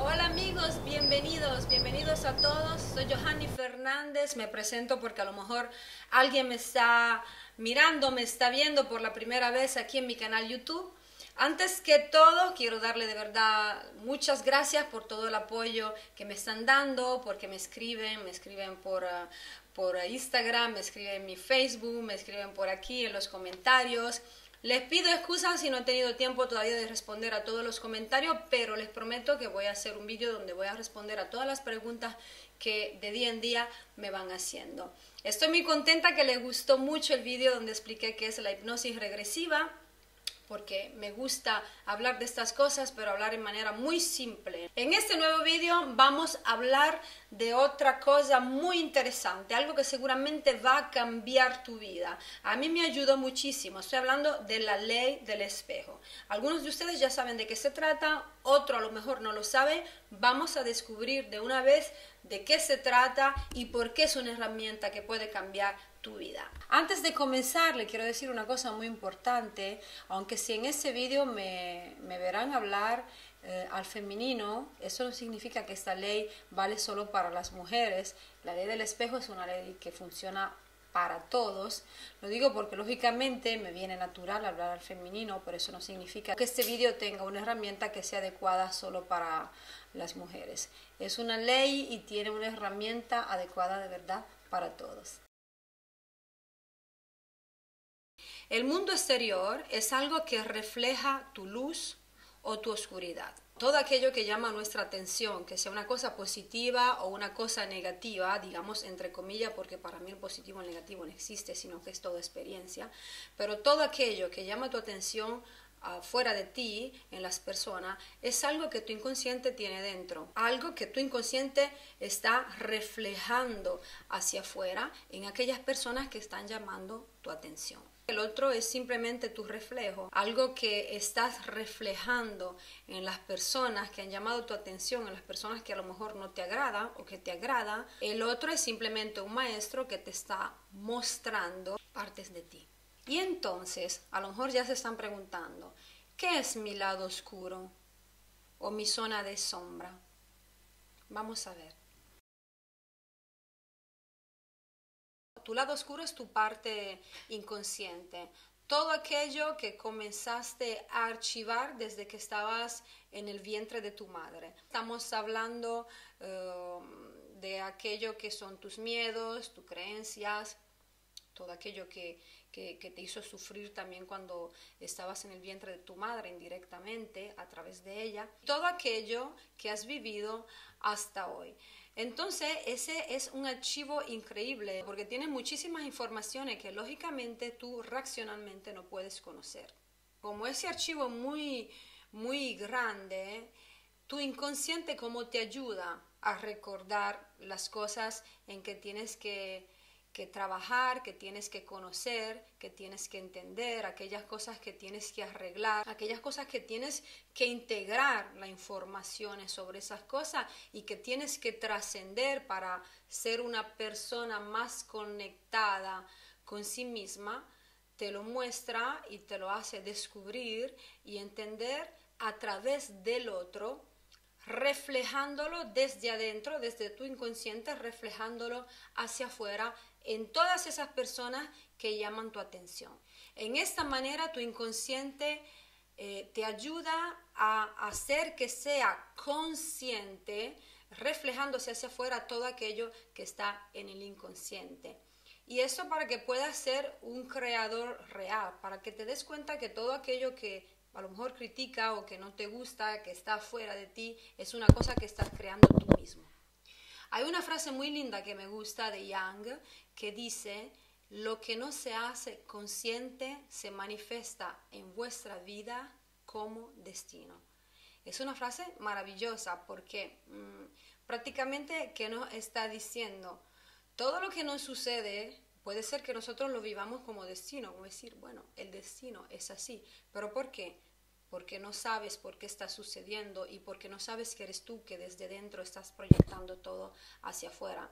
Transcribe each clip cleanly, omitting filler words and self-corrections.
Hola amigos, bienvenidos a todos. Soy Johanny Fernández, me presento porque a lo mejor alguien me está mirando, me está viendo por la primera vez aquí en mi canal YouTube. Antes que todo, quiero darle de verdad muchas gracias por todo el apoyo que me están dando, porque me escriben por Instagram, me escriben en mi Facebook, me escriben por aquí en los comentarios. Les pido excusas si no he tenido tiempo todavía de responder a todos los comentarios, pero les prometo que voy a hacer un vídeo donde voy a responder a todas las preguntas que de día en día me van haciendo. Estoy muy contenta que les gustó mucho el vídeo donde expliqué qué es la hipnosis regresiva, porque me gusta hablar de estas cosas, pero hablar en manera muy simple. En este nuevo vídeo vamos a hablar de otra cosa muy interesante, algo que seguramente va a cambiar tu vida. A mí me ayudó muchísimo. Estoy hablando de la ley del espejo. Algunos de ustedes ya saben de qué se trata, otro a lo mejor no lo sabe. Vamos a descubrir de una vez de qué se trata y por qué es una herramienta que puede cambiar tu vida. Antes de comenzar, le quiero decir una cosa muy importante, aunque si en este vídeo me verán hablar al femenino, eso no significa que esta ley vale solo para las mujeres. La ley del espejo es una ley que funciona para todos. Lo digo porque lógicamente me viene natural hablar al femenino, pero eso no significa que este vídeo tenga una herramienta que sea adecuada solo para las mujeres. Es una ley y tiene una herramienta adecuada de verdad para todos. El mundo exterior es algo que refleja tu luz o tu oscuridad. Todo aquello que llama nuestra atención, que sea una cosa positiva o una cosa negativa, digamos entre comillas, porque para mí el positivo y el negativo no existe, sino que es toda experiencia, pero todo aquello que llama tu atención fuera de ti, en las personas, es algo que tu inconsciente tiene dentro, algo que tu inconsciente está reflejando hacia afuera en aquellas personas que están llamando tu atención. El otro es simplemente tu reflejo, algo que estás reflejando en las personas que han llamado tu atención, en las personas que a lo mejor no te agradan o que te agrada. El otro es simplemente un maestro que te está mostrando partes de ti. Y entonces, a lo mejor ya se están preguntando, ¿qué es mi lado oscuro o mi zona de sombra? Vamos a ver. Tu lado oscuro es tu parte inconsciente, todo aquello que comenzaste a archivar desde que estabas en el vientre de tu madre. Estamos hablando de aquello que son tus miedos, tus creencias, todo aquello que te hizo sufrir también cuando estabas en el vientre de tu madre indirectamente a través de ella, todo aquello que has vivido hasta hoy. Entonces ese es un archivo increíble porque tiene muchísimas informaciones que lógicamente tú racionalmente no puedes conocer. Como ese archivo muy grande, tu inconsciente como te ayuda a recordar las cosas en que tienes que trabajar, que tienes que conocer, que tienes que entender, aquellas cosas que tienes que arreglar, aquellas cosas que tienes que integrar la información sobre esas cosas y que tienes que trascender para ser una persona más conectada con sí misma, te lo muestra y te lo hace descubrir y entender a través del otro, reflejándolo desde adentro, desde tu inconsciente, reflejándolo hacia afuera en todas esas personas que llaman tu atención. En esta manera tu inconsciente te ayuda a hacer que sea consciente, reflejándose hacia afuera todo aquello que está en el inconsciente. Y eso para que puedas ser un creador real, para que te des cuenta que todo aquello que a lo mejor critica o que no te gusta, que está fuera de ti, es una cosa que estás creando tú mismo. Hay una frase muy linda que me gusta de Jung que dice: lo que no se hace consciente se manifiesta en vuestra vida como destino. Es una frase maravillosa porque prácticamente que nos está diciendo todo lo que nos sucede. Puede ser que nosotros lo vivamos como destino, como decir, bueno, el destino es así, pero ¿por qué? Porque no sabes por qué está sucediendo y porque no sabes que eres tú que desde dentro estás proyectando todo hacia afuera.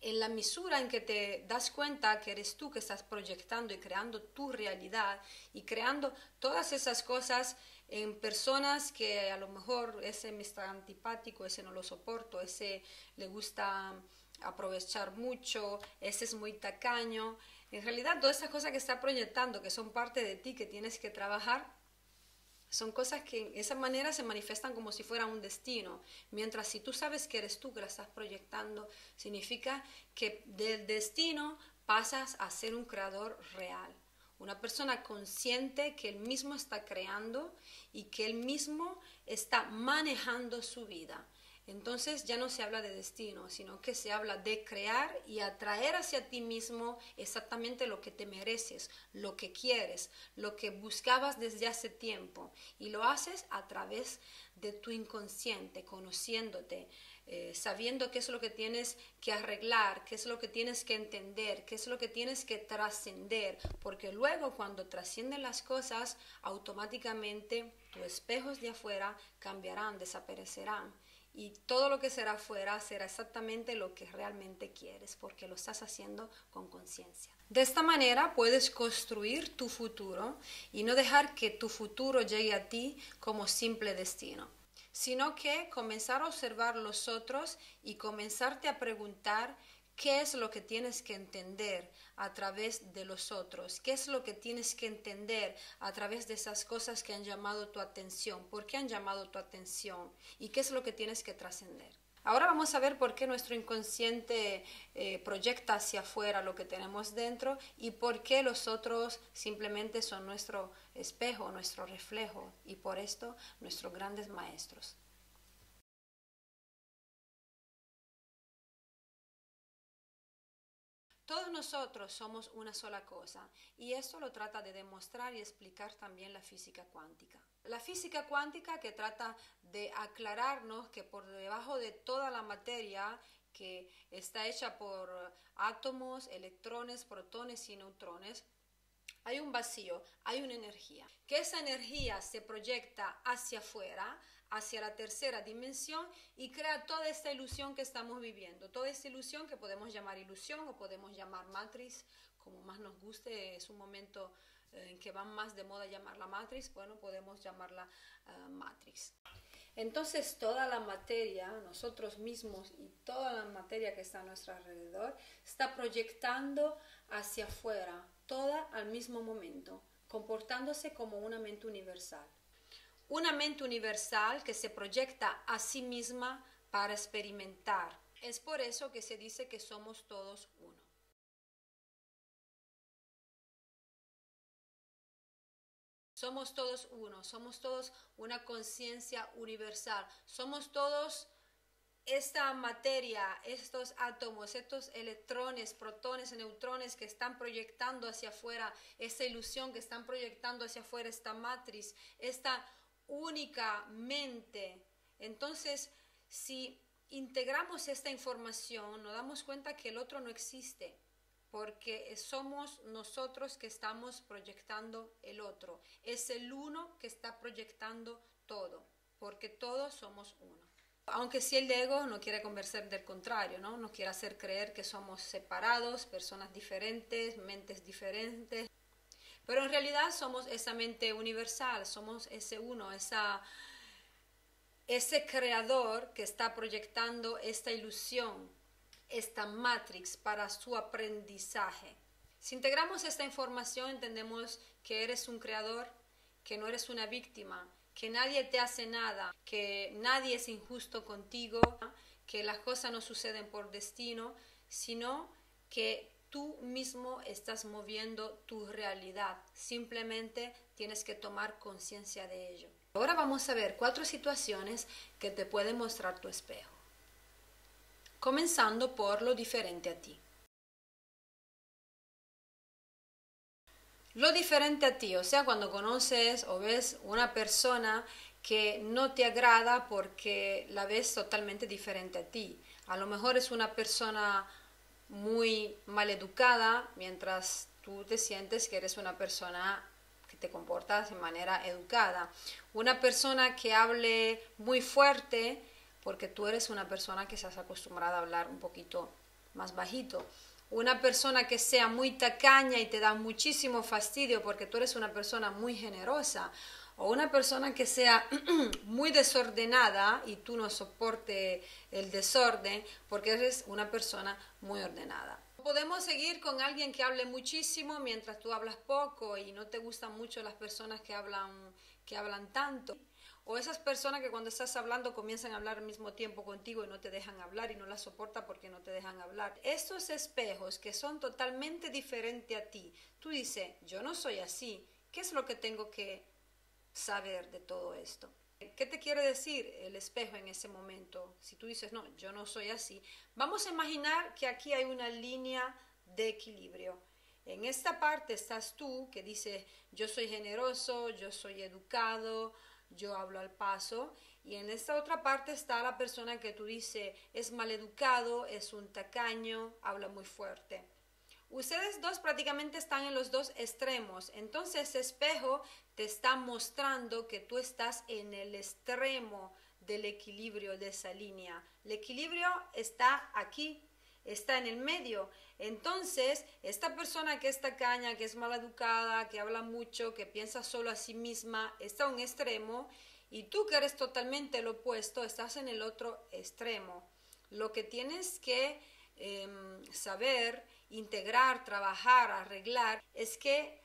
En la misura en que te das cuenta que eres tú que estás proyectando y creando tu realidad y creando todas esas cosas en personas que a lo mejor ese me está antipático, ese no lo soporto, ese le gusta aprovechar mucho, ese es muy tacaño. En realidad todas esas cosas que está proyectando, que son parte de ti, que tienes que trabajar, son cosas que de esa manera se manifiestan como si fuera un destino. Mientras si tú sabes que eres tú que la estás proyectando, significa que del destino pasas a ser un creador real. Una persona consciente que él mismo está creando y que él mismo está manejando su vida. Entonces ya no se habla de destino, sino que se habla de crear y atraer hacia ti mismo exactamente lo que te mereces, lo que quieres, lo que buscabas desde hace tiempo. Y lo haces a través de tu inconsciente, conociéndote, sabiendo qué es lo que tienes que arreglar, qué es lo que tienes que entender, qué es lo que tienes que trascender, porque luego cuando trascienden las cosas, automáticamente tus espejos de afuera cambiarán, desaparecerán. Y todo lo que será afuera será exactamente lo que realmente quieres, porque lo estás haciendo con conciencia. De esta manera puedes construir tu futuro y no dejar que tu futuro llegue a ti como simple destino, sino que comenzar a observar los otros y comenzarte a preguntar qué es lo que tienes que entender a través de los otros, qué es lo que tienes que entender a través de esas cosas que han llamado tu atención, por qué han llamado tu atención y qué es lo que tienes que trascender. Ahora vamos a ver por qué nuestro inconsciente proyecta hacia afuera lo que tenemos dentro y por qué los otros simplemente son nuestro espejo, nuestro reflejo y por esto nuestros grandes maestros. Todos nosotros somos una sola cosa y esto lo trata de demostrar y explicar también la física cuántica. La física cuántica que trata de aclararnos que por debajo de toda la materia que está hecha por átomos, electrones, protones y neutrones, hay un vacío, hay una energía. Que esa energía se proyecta hacia afuera, hacia la tercera dimensión y crea toda esta ilusión que estamos viviendo. Toda esta ilusión que podemos llamar ilusión o podemos llamar matriz, como más nos guste, es un momento en que va más de moda llamarla matriz, bueno, podemos llamarla matriz. Entonces toda la materia, nosotros mismos y toda la materia que está a nuestro alrededor, está proyectando hacia afuera, toda al mismo momento, comportándose como una mente universal. Una mente universal que se proyecta a sí misma para experimentar. Es por eso que se dice que somos todos uno. Somos todos uno, somos todos una conciencia universal, somos todos esta materia, estos átomos, estos electrones, protones, neutrones que están proyectando hacia afuera, esta ilusión que están proyectando hacia afuera, esta matriz, esta única mente. Entonces, si integramos esta información, nos damos cuenta que el otro no existe, porque somos nosotros que estamos proyectando el otro. Es el uno que está proyectando todo, porque todos somos uno. Aunque si el ego no quiere convencer del contrario, ¿no? Nos quiere hacer creer que somos separados, personas diferentes, mentes diferentes. Pero en realidad somos esa mente universal, somos ese uno, ese creador que está proyectando esta ilusión, esta matrix para su aprendizaje. Si integramos esta información, entendemos que eres un creador, que no eres una víctima, que nadie te hace nada, que nadie es injusto contigo, que las cosas no suceden por destino, sino que tú mismo estás moviendo tu realidad. Simplemente tienes que tomar conciencia de ello. Ahora vamos a ver 4 situaciones que te pueden mostrar tu espejo. Comenzando por lo diferente a ti. Lo diferente a ti, o sea, cuando conoces o ves una persona que no te agrada porque la ves totalmente diferente a ti. A lo mejor es una persona muy mal educada, mientras tú te sientes que eres una persona que te comportas de manera educada. Una persona que hable muy fuerte, porque tú eres una persona que estás acostumbrada a hablar un poquito más bajito. Una persona que sea muy tacaña y te da muchísimo fastidio porque tú eres una persona muy generosa, o una persona que sea muy desordenada y tú no soportes el desorden porque eres una persona muy ordenada. Podemos seguir con alguien que hable muchísimo mientras tú hablas poco y no te gustan mucho las personas que hablan tanto. O esas personas que cuando estás hablando comienzan a hablar al mismo tiempo contigo y no te dejan hablar y no las soportas porque no te dejan hablar. Estos espejos que son totalmente diferentes a ti, tú dices, yo no soy así, ¿qué es lo que tengo que saber de todo esto? ¿Qué te quiere decir el espejo en ese momento? Si tú dices, no, yo no soy así, vamos a imaginar que aquí hay una línea de equilibrio. En esta parte estás tú que dices, yo soy generoso, yo soy educado, yo hablo al paso, y en esta otra parte está la persona que tú dices, es maleducado, es un tacaño, habla muy fuerte. Ustedes dos prácticamente están en los dos extremos, entonces ese espejo te está mostrando que tú estás en el extremo del equilibrio de esa línea. El equilibrio está aquí, está en el medio. Entonces, esta persona que es tacaña, que es maleducada, que habla mucho, que piensa solo a sí misma, está en un extremo, y tú que eres totalmente lo opuesto, estás en el otro extremo. Lo que tienes que saber, integrar, trabajar, arreglar, es que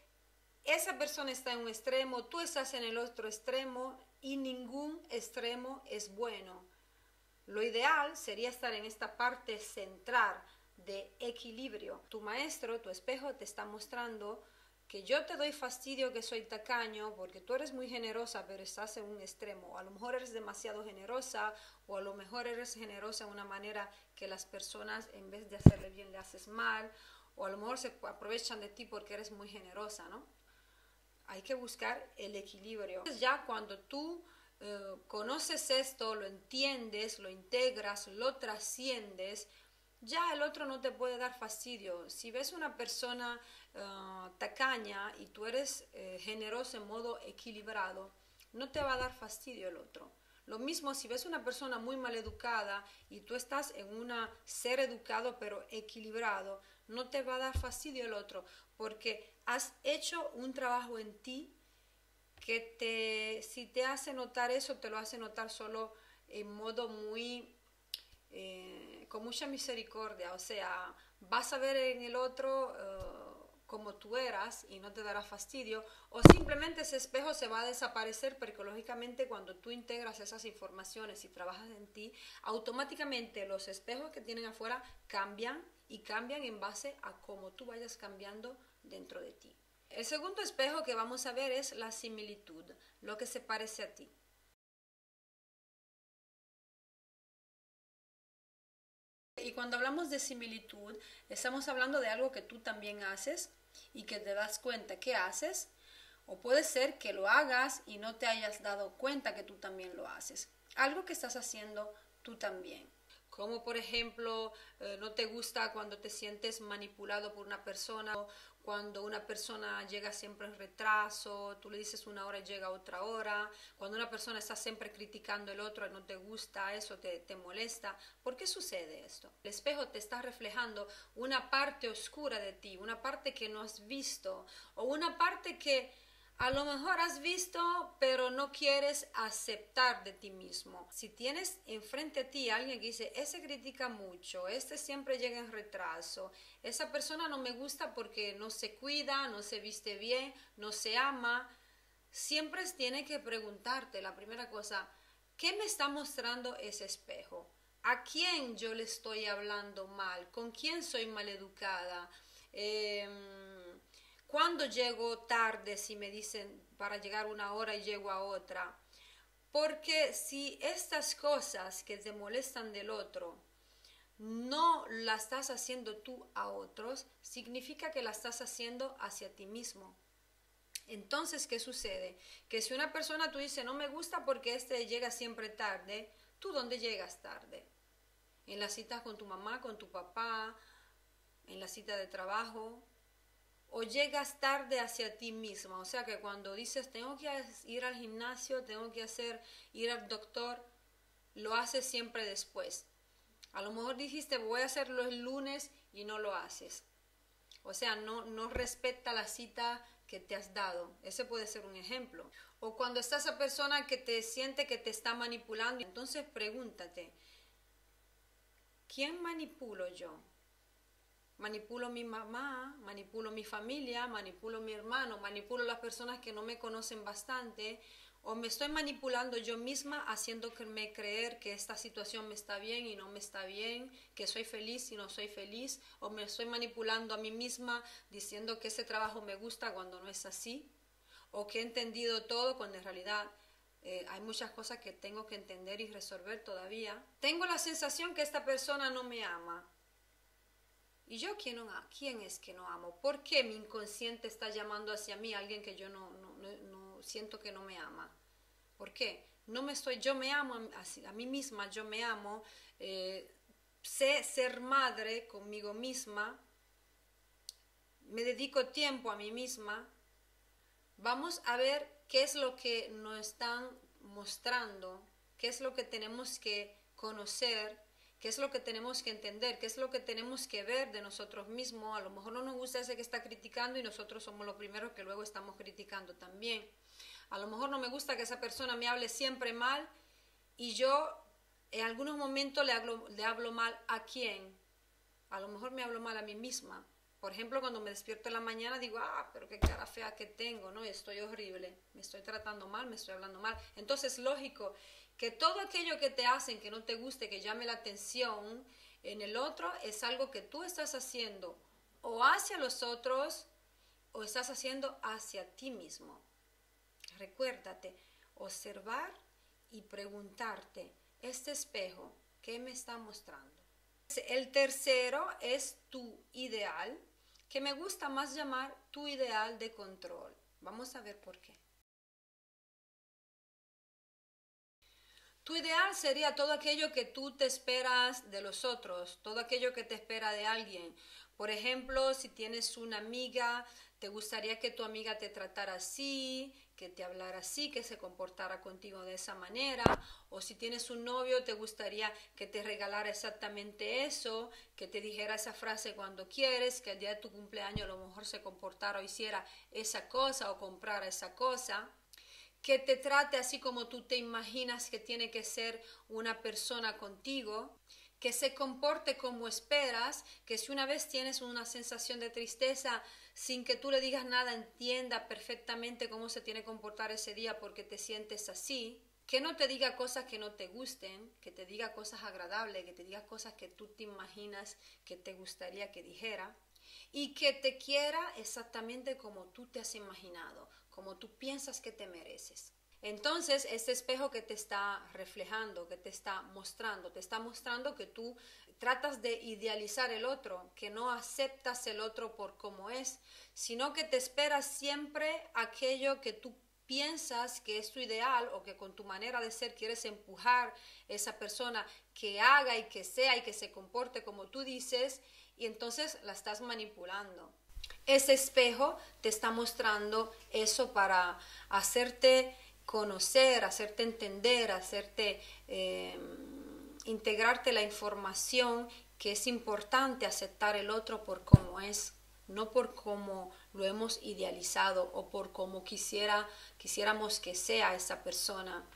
esa persona está en un extremo, tú estás en el otro extremo y ningún extremo es bueno. Lo ideal sería estar en esta parte central de equilibrio. Tu maestro, tu espejo te está mostrando que yo te doy fastidio, que soy tacaño, porque tú eres muy generosa, pero estás en un extremo. A lo mejor eres demasiado generosa, o a lo mejor eres generosa de una manera que las personas, en vez de hacerle bien, le haces mal, o a lo mejor se aprovechan de ti porque eres muy generosa, ¿no? Hay que buscar el equilibrio. Entonces ya cuando tú conoces esto, lo entiendes, lo integras, lo trasciendes, ya el otro no te puede dar fastidio. Si ves una persona tacaña y tú eres generoso en modo equilibrado, no te va a dar fastidio el otro. Lo mismo si ves una persona muy mal educada y tú estás en una ser educado pero equilibrado, no te va a dar fastidio el otro porque has hecho un trabajo en ti que si te hace notar eso, te lo hace notar solo en modo muy con mucha misericordia, o sea, vas a ver en el otro como tú eras y no te dará fastidio, o simplemente ese espejo se va a desaparecer porque lógicamente cuando tú integras esas informaciones y trabajas en ti, automáticamente los espejos que tienen afuera cambian y cambian en base a cómo tú vayas cambiando dentro de ti. El segundo espejo que vamos a ver es la similitud, lo que se parece a ti. Y cuando hablamos de similitud, estamos hablando de algo que tú también haces y que te das cuenta que haces, o puede ser que lo hagas y no te hayas dado cuenta que tú también lo haces. Algo que estás haciendo tú también. Como por ejemplo, no te gusta cuando te sientes manipulado por una persona, cuando una persona llega siempre en retraso, tú le dices una hora y llega otra hora, cuando una persona está siempre criticando al otro y no te gusta, eso te molesta. ¿Por qué sucede esto? El espejo te está reflejando una parte oscura de ti, una parte que no has visto, o una parte que a lo mejor has visto, pero no quieres aceptar de ti mismo. Si tienes enfrente a ti a alguien que dice, ese critica mucho, este siempre llega en retraso, esa persona no me gusta porque no se cuida, no se viste bien, no se ama, siempre tienes que preguntarte la primera cosa, ¿qué me está mostrando ese espejo? ¿A quién yo le estoy hablando mal? ¿Con quién soy maleducada? ¿Cuándo llego tarde si me dicen para llegar una hora y llego a otra? Porque si estas cosas que te molestan del otro no las estás haciendo tú a otros, significa que las estás haciendo hacia ti mismo. Entonces, ¿qué sucede? Que si una persona tú dices, no me gusta porque este llega siempre tarde, ¿tú dónde llegas tarde? En las citas con tu mamá, con tu papá, en la cita de trabajo, o llegas tarde hacia ti misma, o sea que cuando dices tengo que ir al gimnasio, tengo que ir al doctor, lo haces siempre después. A lo mejor dijiste, voy a hacerlo el lunes y no lo haces. O sea, no respeta la cita que te has dado. Ese puede ser un ejemplo. O cuando está esa persona que te siente que te está manipulando, entonces pregúntate, ¿quién manipulo yo? Manipulo mi mamá, manipulo mi familia, manipulo mi hermano, manipulo las personas que no me conocen bastante, o me estoy manipulando yo misma haciéndome creer que esta situación me está bien y no me está bien, que soy feliz y no soy feliz, o me estoy manipulando a mí misma diciendo que ese trabajo me gusta cuando no es así, o que he entendido todo cuando en realidad hay muchas cosas que tengo que entender y resolver todavía. Tengo la sensación que esta persona no me ama. ¿Y yo quién es que no amo? ¿Por qué mi inconsciente está llamando hacia mí a alguien que yo no siento que no me ama? ¿Por qué? Yo me amo a mí misma, yo me amo, sé ser madre conmigo misma, me dedico tiempo a mí misma. Vamos a ver qué es lo que nos están mostrando, qué es lo que tenemos que conocer, qué es lo que tenemos que entender, qué es lo que tenemos que ver de nosotros mismos. A lo mejor no nos gusta ese que está criticando y nosotros somos los primeros que luego estamos criticando también. A lo mejor no me gusta que esa persona me hable siempre mal y yo en algunos momentos le hablo mal ¿a quién? A lo mejor me hablo mal a mí misma. Por ejemplo, cuando me despierto en la mañana digo, pero qué cara fea que tengo, ¿no? Estoy horrible, me estoy tratando mal, me estoy hablando mal. Entonces, lógico que todo aquello que te hacen, que no te guste, que llame la atención en el otro, es algo que tú estás haciendo o hacia los otros o estás haciendo hacia ti mismo. Recuérdate, observar y preguntarte, este espejo, ¿qué me está mostrando? El tercero es tu ideal, que me gusta más llamar tu ideal de control. Vamos a ver por qué. Tu ideal sería todo aquello que tú te esperas de los otros, todo aquello que te espera de alguien. Por ejemplo, si tienes una amiga, te gustaría que tu amiga te tratara así, que te hablara así, que se comportara contigo de esa manera. O si tienes un novio, te gustaría que te regalara exactamente eso, que te dijera esa frase cuando quieres, que el día de tu cumpleaños a lo mejor se comportara o hiciera esa cosa o comprara esa cosa. Que te trate así como tú te imaginas que tiene que ser una persona contigo, que se comporte como esperas, que si una vez tienes una sensación de tristeza, sin que tú le digas nada, entienda perfectamente cómo se tiene que comportar ese día porque te sientes así, que no te diga cosas que no te gusten, que te diga cosas agradables, que te diga cosas que tú te imaginas que te gustaría que dijera, y que te quiera exactamente como tú te has imaginado, como tú piensas que te mereces. Entonces, este espejo que te está reflejando, que te está mostrando que tú tratas de idealizar el otro, que no aceptas el otro por cómo es, sino que te esperas siempre aquello que tú piensas que es tu ideal o que con tu manera de ser quieres empujar a esa persona que haga y que sea y que se comporte como tú dices, y entonces la estás manipulando. Ese espejo te está mostrando eso para hacerte conocer, hacerte entender, hacerte integrarte la información que es importante aceptar el otro por cómo es, no por cómo lo hemos idealizado o por cómo quisiéramos que sea esa persona.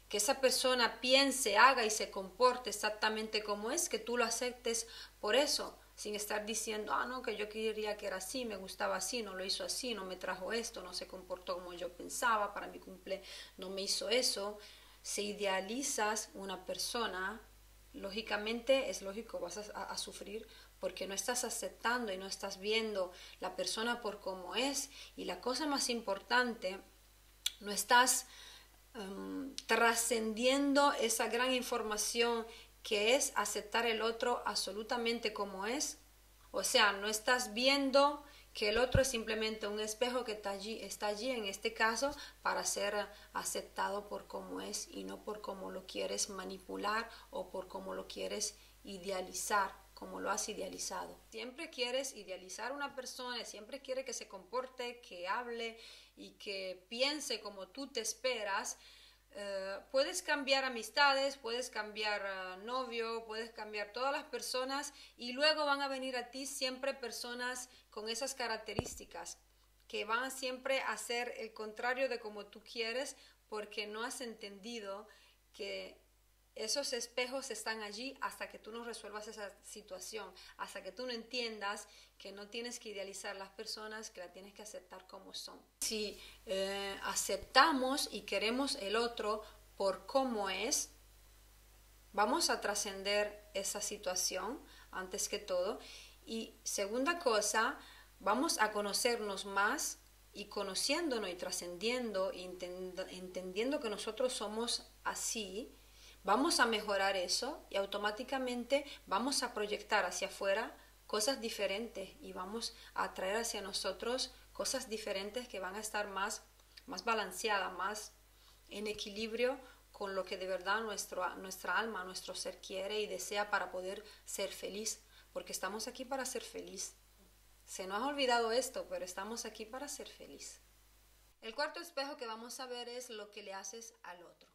Que esa persona piense, haga y se comporte exactamente como es, que tú lo aceptes por eso, sin estar diciendo, no, que yo quería que era así, me gustaba así, no lo hizo así, no me trajo esto, no se comportó como yo pensaba, para mi cumple no me hizo eso. Si idealizas una persona, lógicamente es lógico, vas a sufrir porque no estás aceptando y no estás viendo la persona por cómo es. Y la cosa más importante, no estás trascendiendo esa gran información que es aceptar el otro absolutamente como es. O sea, no estás viendo que el otro es simplemente un espejo que está allí en este caso para ser aceptado por cómo es y no por cómo lo quieres manipular o por cómo lo quieres idealizar, como lo has idealizado. Siempre quieres idealizar a una persona, siempre quiere que se comporte, que hable y que piense como tú te esperas, Puedes cambiar amistades, puedes cambiar novio, puedes cambiar todas las personas y luego van a venir a ti siempre personas con esas características que van siempre a hacer el contrario de como tú quieres porque no has entendido que esos espejos están allí hasta que tú no resuelvas esa situación, hasta que tú no entiendas que no tienes que idealizar las personas, que las tienes que aceptar como son. Si aceptamos y queremos el otro por cómo es, vamos a trascender esa situación antes que todo. Y segunda cosa, vamos a conocernos más y conociéndonos y trascendiendo y entendiendo que nosotros somos así, vamos a mejorar eso y automáticamente vamos a proyectar hacia afuera cosas diferentes y vamos a atraer hacia nosotros cosas diferentes que van a estar más balanceadas, más en equilibrio con lo que de verdad nuestra alma, nuestro ser quiere y desea para poder ser feliz, porque estamos aquí para ser feliz. Se nos ha olvidado esto, pero estamos aquí para ser feliz. El cuarto espejo que vamos a ver es lo que le haces al otro.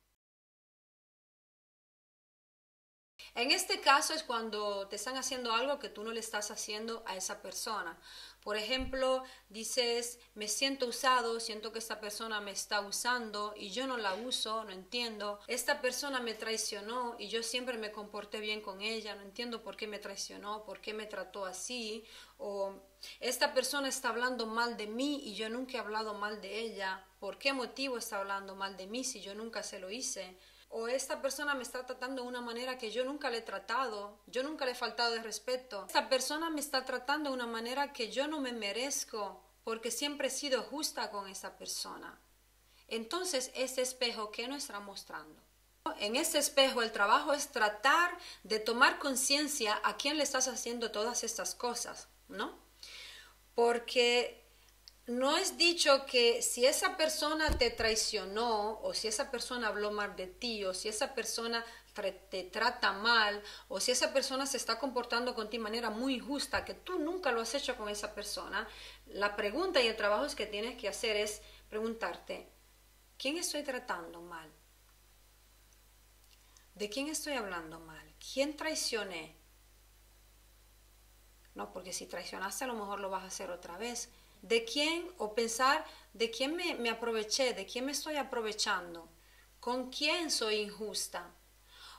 En este caso es cuando te están haciendo algo que tú no le estás haciendo a esa persona. Por ejemplo, dices, me siento usado, siento que esta persona me está usando y yo no la uso, no entiendo. Esta persona me traicionó y yo siempre me comporté bien con ella, no entiendo por qué me traicionó, por qué me trató así. O esta persona está hablando mal de mí y yo nunca he hablado mal de ella. ¿Por qué motivo está hablando mal de mí si yo nunca se lo hice? O esta persona me está tratando de una manera que yo nunca le he tratado, yo nunca le he faltado de respeto. Esta persona me está tratando de una manera que yo no me merezco porque siempre he sido justa con esa persona. Entonces, ese espejo, ¿qué nos está mostrando? En ese espejo el trabajo es tratar de tomar conciencia a quién le estás haciendo todas estas cosas, ¿no? Porque no es dicho que si esa persona te traicionó o si esa persona habló mal de ti o si esa persona te trata mal o si esa persona se está comportando contigo de manera muy injusta, que tú nunca lo has hecho con esa persona, la pregunta y el trabajo que tienes que hacer es preguntarte, ¿quién estoy tratando mal? ¿De quién estoy hablando mal? ¿Quién traicioné? No, porque si traicionaste a lo mejor lo vas a hacer otra vez. ¿De quién? O pensar, ¿de quién me aproveché? ¿De quién me estoy aprovechando? ¿Con quién soy injusta?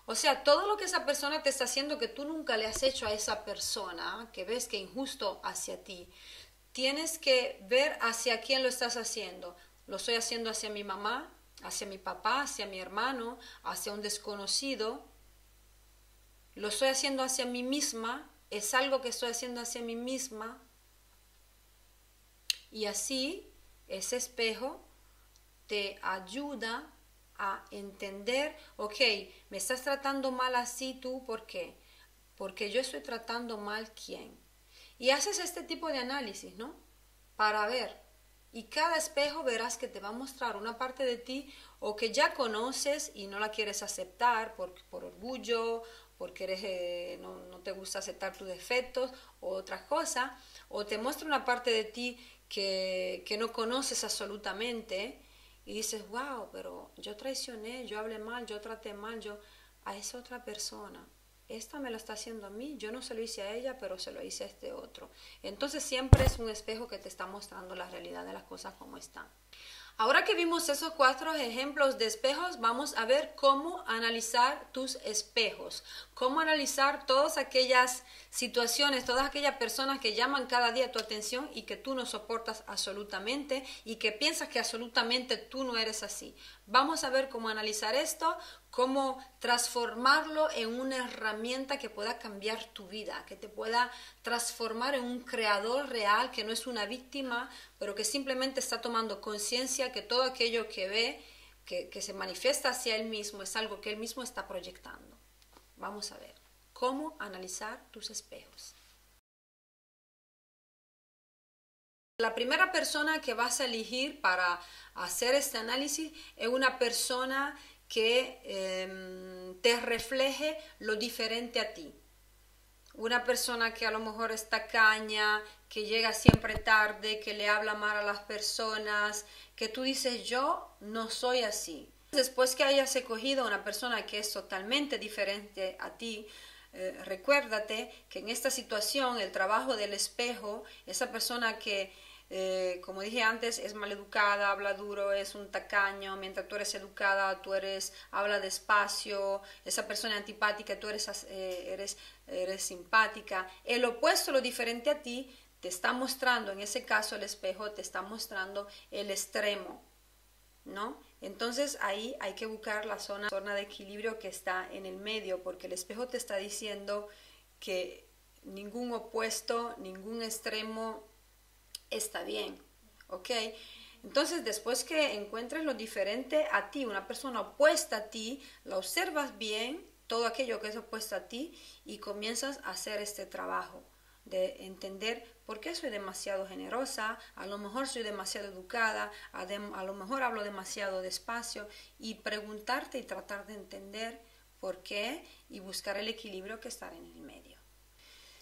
O sea, todo lo que esa persona te está haciendo que tú nunca le has hecho a esa persona, que ves que es injusto hacia ti, tienes que ver hacia quién lo estás haciendo. ¿Lo estoy haciendo hacia mi mamá, hacia mi papá, hacia mi hermano, hacia un desconocido? ¿Lo estoy haciendo hacia mí misma? ¿Es algo que estoy haciendo hacia mí misma? Y así ese espejo te ayuda a entender, ok, me estás tratando mal así tú, ¿por qué? Porque yo estoy tratando mal ¿quién? Y haces este tipo de análisis, ¿no? Para ver. Y cada espejo verás que te va a mostrar una parte de ti o que ya conoces y no la quieres aceptar por orgullo, porque no te gusta aceptar tus defectos o otras cosas, o te muestra una parte de ti que no conoces absolutamente y dices, wow, pero yo traicioné, yo hablé mal, yo traté mal, yo a esa otra persona. Esta me lo está haciendo a mí, yo no se lo hice a ella, pero se lo hice a este otro. Entonces siempre es un espejo que te está mostrando la realidad de las cosas como están. Ahora que vimos esos 4 ejemplos de espejos, vamos a ver cómo analizar tus espejos, cómo analizar todas aquellas situaciones, todas aquellas personas que llaman cada día tu atención y que tú no soportas absolutamente y que piensas que absolutamente tú no eres así. Vamos a ver cómo analizar esto, cómo transformarlo en una herramienta que pueda cambiar tu vida, que te pueda transformar en un creador real, que no es una víctima, pero que simplemente está tomando conciencia que todo aquello que ve, que se manifiesta hacia él mismo, es algo que él mismo está proyectando. Vamos a ver cómo analizar tus espejos. La primera persona que vas a elegir para hacer este análisis es una persona que te refleje lo diferente a ti. Una persona que a lo mejor es tacaña, que llega siempre tarde, que le habla mal a las personas, que tú dices, yo no soy así. Después que hayas escogido una persona que es totalmente diferente a ti, recuérdate que en esta situación el trabajo del espejo, esa persona que, como dije antes, es maleducada, habla duro, es un tacaño, mientras tú eres educada, habla despacio, esa persona antipática, tú eres simpática. El opuesto, lo diferente a ti, te está mostrando, en ese caso el espejo te está mostrando el extremo, ¿no? Entonces ahí hay que buscar la zona de equilibrio que está en el medio, porque el espejo te está diciendo que ningún opuesto, ningún extremo está bien, ¿ok? Entonces después que encuentres lo diferente a ti, una persona opuesta a ti, la observas bien, todo aquello que es opuesto a ti, y comienzas a hacer este trabajo de entender por qué soy demasiado generosa, a lo mejor soy demasiado educada, a lo mejor hablo demasiado despacio, y preguntarte y tratar de entender por qué y buscar el equilibrio que está en el medio.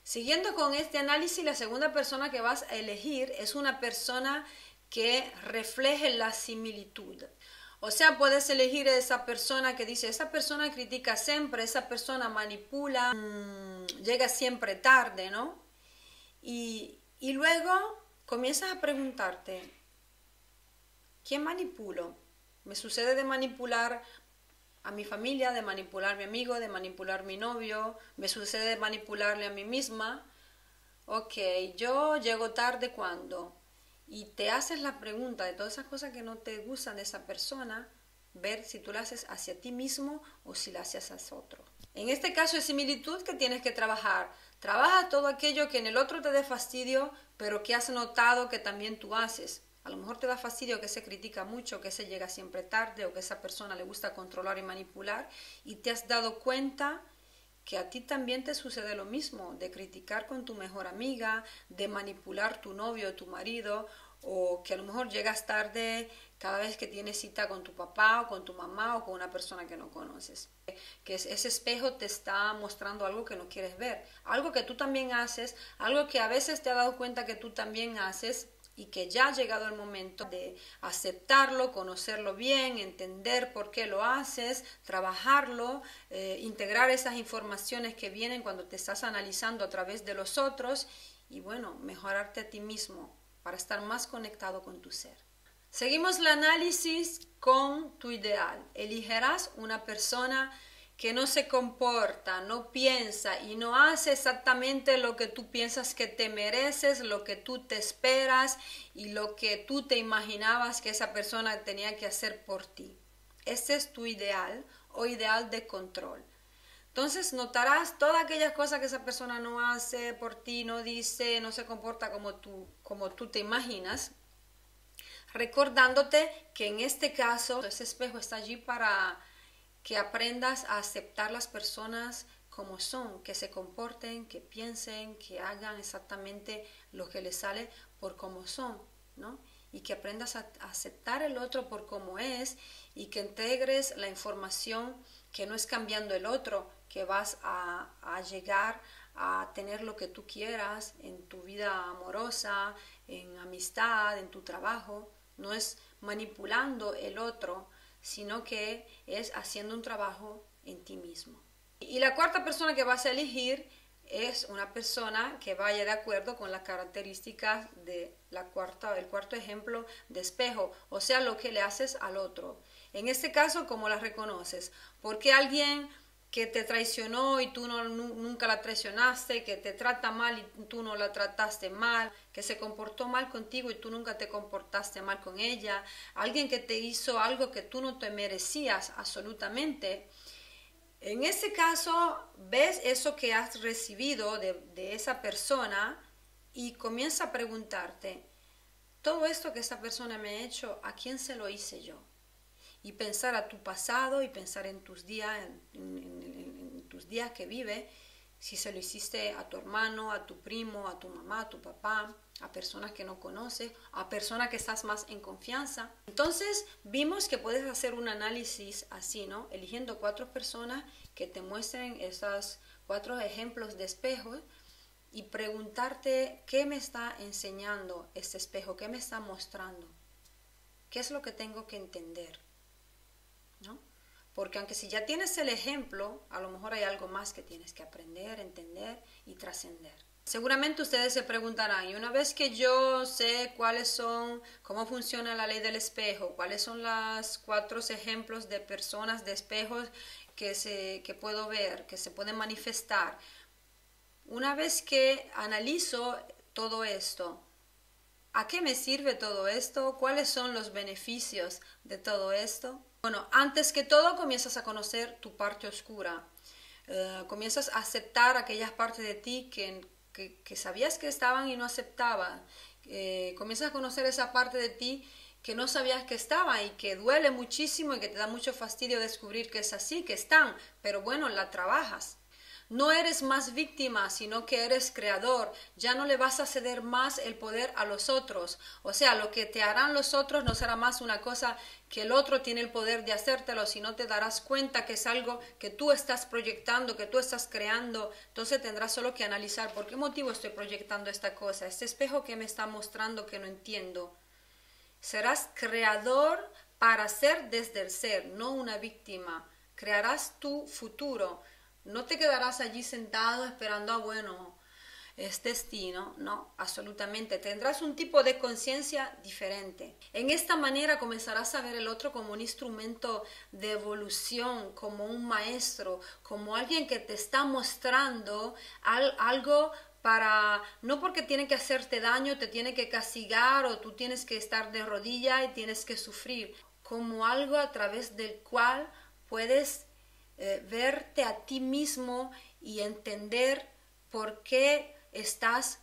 Siguiendo con este análisis, la segunda persona que vas a elegir es una persona que refleje la similitud. O sea, puedes elegir a esa persona que dice, esa persona critica siempre, esa persona manipula, llega siempre tarde, ¿no? Y luego comienzas a preguntarte, ¿quién manipulo? ¿Me sucede de manipular a mi familia, de manipular a mi amigo, de manipular a mi novio? ¿Me sucede de manipularle a mí misma? Ok, yo llego tarde cuando. Y te haces la pregunta de todas esas cosas que no te gustan de esa persona, ver si tú la haces hacia ti mismo o si la haces hacia otro. En este caso de similitud, que tienes que trabajar. Trabaja todo aquello que en el otro te dé fastidio, pero que has notado que también tú haces. A lo mejor te da fastidio que se critica mucho, que se llega siempre tarde o que a esa persona le gusta controlar y manipular, y te has dado cuenta que a ti también te sucede lo mismo, de criticar con tu mejor amiga, de manipular tu novio o tu marido, o que a lo mejor llegas tarde cada vez que tienes cita con tu papá o con tu mamá o con una persona que no conoces. Que ese espejo te está mostrando algo que no quieres ver, algo que tú también haces, algo que a veces te has dado cuenta que tú también haces, y que ya ha llegado el momento de aceptarlo, conocerlo bien, entender por qué lo haces, trabajarlo, integrar esas informaciones que vienen cuando te estás analizando a través de los otros, y bueno, mejorarte a ti mismo para estar más conectado con tu ser. Seguimos el análisis con tu ideal. Elegirás una persona que no se comporta, no piensa y no hace exactamente lo que tú piensas que te mereces, lo que tú te esperas y lo que tú te imaginabas que esa persona tenía que hacer por ti. Este es tu ideal o ideal de control. Entonces notarás todas aquellas cosas que esa persona no hace por ti, no dice, no se comporta como tú te imaginas, recordándote que en este caso ese espejo está allí para que aprendas a aceptar las personas como son, que se comporten, que piensen, que hagan exactamente lo que les sale por como son, ¿no? Y que aprendas a aceptar el otro por como es, y que integres la información, que no es cambiando el otro que vas a llegar a tener lo que tú quieras en tu vida amorosa, en amistad, en tu trabajo. No es manipulando el otro, sino que es haciendo un trabajo en ti mismo. Y la cuarta persona que vas a elegir es una persona que vaya de acuerdo con las características de el cuarto ejemplo de espejo, o sea, lo que le haces al otro. En este caso, ¿cómo la reconoces? Porque alguien que te traicionó y tú nunca la traicionaste, que te trata mal y tú no la trataste mal, que se comportó mal contigo y tú nunca te comportaste mal con ella, alguien que te hizo algo que tú no te merecías absolutamente. En ese caso, ves eso que has recibido de esa persona y comienza a preguntarte, todo esto que esa persona me ha hecho, ¿a quién se lo hice yo? Y pensar a tu pasado y pensar en tus días, en tus días que vive, si se lo hiciste a tu hermano, a tu primo, a tu mamá, a tu papá, a personas que no conoces, a personas que estás más en confianza. Entonces vimos que puedes hacer un análisis así, ¿no? Eligiendo 4 personas que te muestren esos 4 ejemplos de espejos y preguntarte qué me está enseñando este espejo, qué me está mostrando, qué es lo que tengo que entender. porque aunque si ya tienes el ejemplo, a lo mejor hay algo más que tienes que aprender, entender y trascender. Seguramente ustedes se preguntarán, y una vez que yo sé cómo funciona la ley del espejo, cuáles son los 4 ejemplos de personas, de espejos que puedo ver, que se pueden manifestar, una vez que analizo todo esto, ¿a qué me sirve todo esto? ¿Cuáles son los beneficios de todo esto? Bueno, antes que todo comienzas a conocer tu parte oscura. Comienzas a aceptar aquellas partes de ti que sabías que estaban y no aceptabas. Comienzas a conocer esa parte de ti que no sabías que estaba y que duele muchísimo y que te da mucho fastidio descubrir que es así, que están, pero bueno, la trabajas. No eres más víctima, sino que eres creador. Ya no le vas a ceder más el poder a los otros. O sea, lo que te harán los otros no será más una cosa que el otro tiene el poder de hacértelo, sino te darás cuenta que es algo que tú estás proyectando, que tú estás creando. Entonces tendrás solo que analizar por qué motivo estoy proyectando esta cosa, este espejo que me está mostrando que no entiendo. Serás creador para ser desde el ser, no una víctima. Crearás tu futuro. No te quedarás allí sentado esperando bueno, es destino. No, absolutamente. Tendrás un tipo de conciencia diferente. En esta manera comenzarás a ver el otro como un instrumento de evolución, como un maestro, como alguien que te está mostrando algo no porque tiene que hacerte daño, te tiene que castigar o tú tienes que estar de rodilla y tienes que sufrir, como algo a través del cual puedes verte a ti mismo y entender por qué estás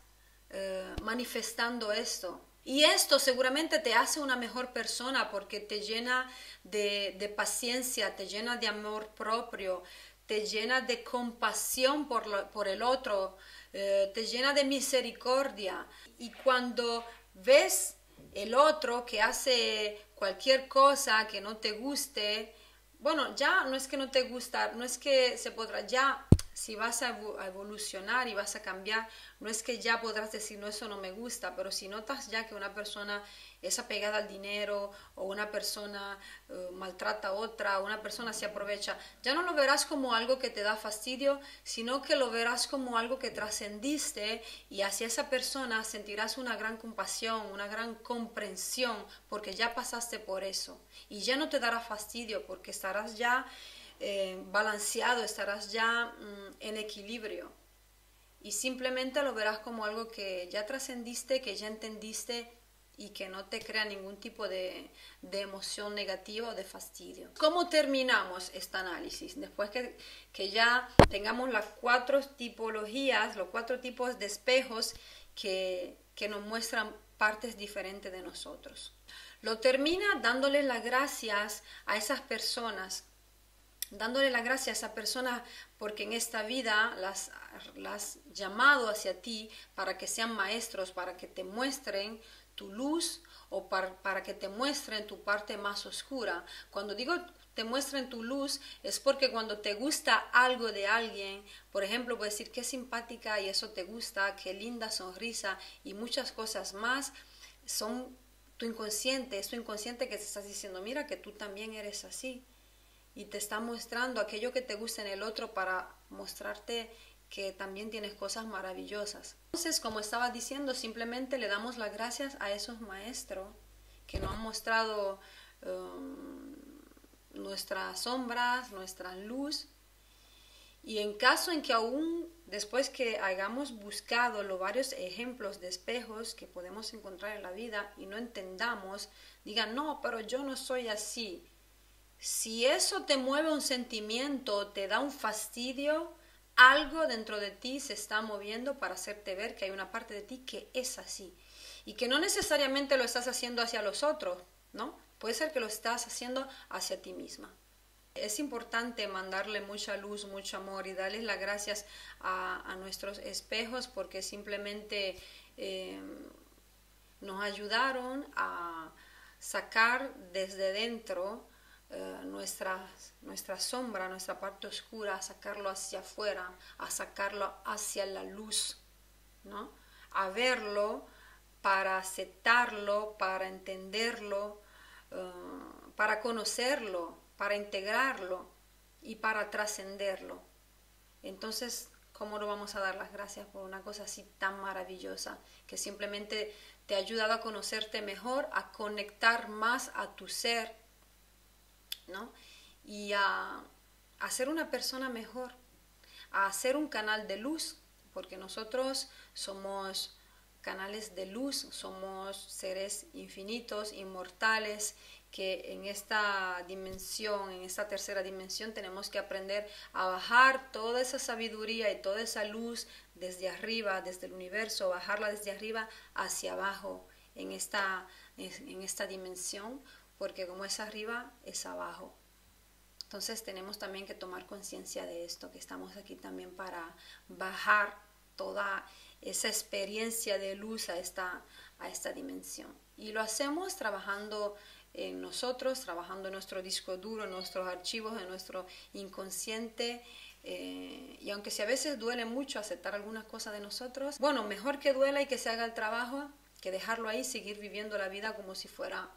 manifestando esto. Y esto seguramente te hace una mejor persona porque te llena de paciencia, te llena de amor propio, te llena de compasión por el otro, te llena de misericordia. Y cuando ves el otro que hace cualquier cosa que no te guste, bueno, ya no es que no te gusta, no es que se podrá, ya si vas a evolucionar y vas a cambiar, no es que ya podrás decir, no, eso no me gusta, pero si notas ya que una persona es apegada al dinero o una persona maltrata a otra, o una persona se aprovecha, ya no lo verás como algo que te da fastidio, sino que lo verás como algo que trascendiste y hacia esa persona sentirás una gran compasión, una gran comprensión, porque ya pasaste por eso y ya no te dará fastidio porque estarás ya balanceado, estarás ya en equilibrio y simplemente lo verás como algo que ya trascendiste, que ya entendiste y que no te crea ningún tipo de emoción negativa o de fastidio. ¿Cómo terminamos este análisis? Después que ya tengamos las 4 tipologías, los 4 tipos de espejos que nos muestran partes diferentes de nosotros. Lo termina dándole las gracias a esas personas, dándole las gracias a esa persona porque en esta vida las llamado hacia ti para que sean maestros, para que te muestren tu luz o para que te muestren tu parte más oscura. Cuando digo te muestren tu luz es porque cuando te gusta algo de alguien, por ejemplo, puedes decir qué simpática y eso te gusta, qué linda sonrisa y muchas cosas más, son tu inconsciente, es tu inconsciente que te estás diciendo, mira que tú también eres así. Y te está mostrando aquello que te gusta en el otro para mostrarte que también tienes cosas maravillosas. Entonces, como estaba diciendo, simplemente le damos las gracias a esos maestros que nos han mostrado nuestras sombras, nuestra luz. Y en caso en que aún después que hayamos buscado los varios ejemplos de espejos que podemos encontrar en la vida y no entendamos, digan, no, pero yo no soy así. Si eso te mueve un sentimiento, te da un fastidio, algo dentro de ti se está moviendo para hacerte ver que hay una parte de ti que es así. Y que no necesariamente lo estás haciendo hacia los otros, ¿no? Puede ser que lo estás haciendo hacia ti misma. Es importante mandarle mucha luz, mucho amor y darles las gracias a nuestros espejos porque simplemente nos ayudaron a sacar desde dentro nuestra sombra, nuestra parte oscura, a sacarlo hacia afuera, a sacarlo hacia la luz, ¿no? A verlo para aceptarlo, para entenderlo, para conocerlo, para integrarlo. y para trascenderlo. Entonces, ¿cómo no vamos a dar las gracias por una cosa así tan maravillosa que simplemente te ha ayudado a conocerte mejor, a conectar más a tu ser, ¿no? Y a ser una persona mejor, a ser un canal de luz, porque nosotros somos canales de luz, somos seres infinitos, inmortales, que en esta dimensión, en esta tercera dimensión, tenemos que aprender a bajar toda esa sabiduría y toda esa luz desde arriba, desde el universo, bajarla desde arriba hacia abajo en esta dimensión, porque como es arriba, es abajo. Entonces tenemos también que tomar conciencia de esto, que estamos aquí también para bajar toda esa experiencia de luz a esta dimensión. Y lo hacemos trabajando en nosotros, trabajando en nuestro disco duro, en nuestros archivos, en nuestro inconsciente. Y aunque si a veces duele mucho aceptar algunas cosas de nosotros, bueno, mejor que duela y que se haga el trabajo, que dejarlo ahí, seguir viviendo la vida como si fuera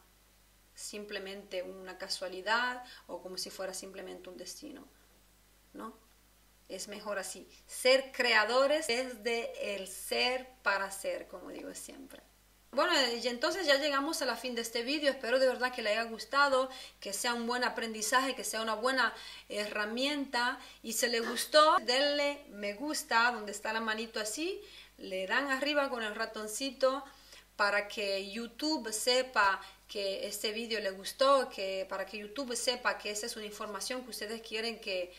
simplemente una casualidad o como si fuera simplemente un destino, ¿no? Es mejor así, ser creadores desde el ser para ser, como digo siempre. Bueno, y entonces ya llegamos a la fin de este vídeo. Espero de verdad que le haya gustado, que sea un buen aprendizaje, que sea una buena herramienta. Y si le gustó, denle me gusta, donde está la manito así, le dan arriba con el ratoncito para que YouTube sepa que este vídeo le gustó, para que YouTube sepa que esa es una información que ustedes quieren que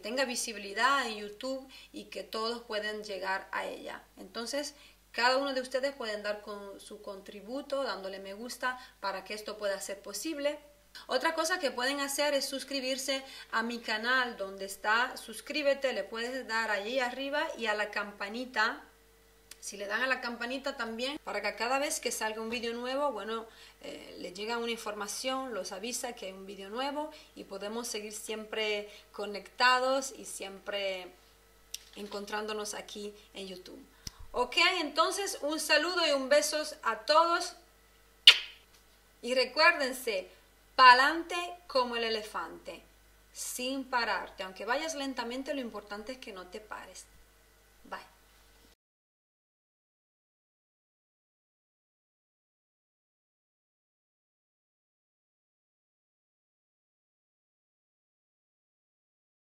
tenga visibilidad en YouTube y que todos pueden llegar a ella. Entonces, cada uno de ustedes pueden dar con su contributo, dándole me gusta para que esto pueda ser posible. Otra cosa que pueden hacer es suscribirse a mi canal, donde está suscríbete, le puedes dar allí arriba y a la campanita. Si le dan a la campanita también, para que cada vez que salga un vídeo nuevo, bueno, les llega una información, los avisa que hay un vídeo nuevo y podemos seguir siempre conectados y siempre encontrándonos aquí en YouTube. Ok, entonces un saludo y un beso a todos y recuérdense, pa'lante como el elefante, sin pararte. Aunque vayas lentamente, lo importante es que no te pares.